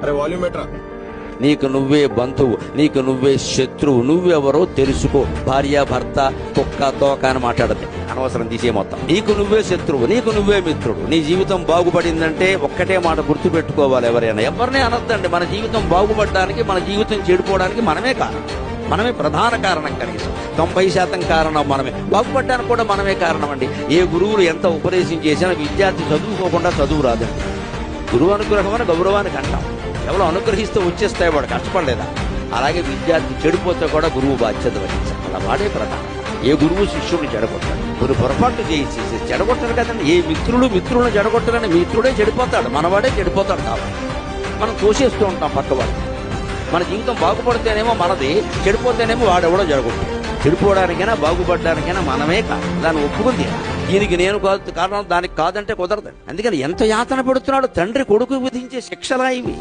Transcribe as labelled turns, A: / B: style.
A: అరే వాల్యూమ్ బెటరా.
B: నీకు నువ్వే బంధువు, నీకు నువ్వే శత్రువు, నువ్వెవరో తెలుసుకో. భార్య భర్త కుక్క తోక అని మాట్లాడద్దు, అనవసరం తీసే మొత్తం. నీకు నువ్వే శత్రువు, నీకు నువ్వే మిత్రుడు. నీ జీవితం బాగుపడిందంటే ఒక్కటే మాట గుర్తు పెట్టుకోవాలి. ఎవరిని అనొద్దండి. మన జీవితం బాగుపడడానికి, మన జీవితం చెడిపోవడానికి మనమే కారణం. మనమే ప్రధాన కారణం. కనీసం 90% కారణం మనమే. బాగుపడడానికి కూడా మనమే కారణం అండి. ఏ గురువులు ఎంత ఉపదేశం చేసినా విద్యార్థి చదువుకోకుండా చదువు రాదండి. గురువు అనుగ్రహం అని గౌరవానికి అంటాం. ఎవరో అనుగ్రహిస్తూ వచ్చేస్తాయి, వాడు కష్టపడలేదా? అలాగే విద్యార్థి చెడిపోతే కూడా గురువు బాధ్యత వహించాలి. అలా వాడే ప్రధానం. ఏ గురువు శిష్యుడిని చెడగొట్టాడు. కొన్ని పొరపాట్లు చేసి చెడగొట్టారు కదండి. ఏ మిత్రులను చెడగొట్టాలని మిత్రుడే చెడిపోతాడు, మనవాడే చెడిపోతాడు. కాబట్టి మనం తోసేస్తూ ఉంటాం పక్కవాడు. మన జీవితం బాగుపడితేనేమో మనది, చెడిపోతేనేమో వాడెవడో జరగొట్టాడు. చెడిపోవడానికైనా బాగుపడడానికైనా మనమే కాదు. దాన్ని ఒప్పుకుంది. దీనికి నేను కాదు కారణం, దానికి కాదంటే కుదరదు. అందుకని ఎంత యాతన పెడుతున్నాడు తండ్రి కొడుకు విధించే శిక్షలా ఇవి.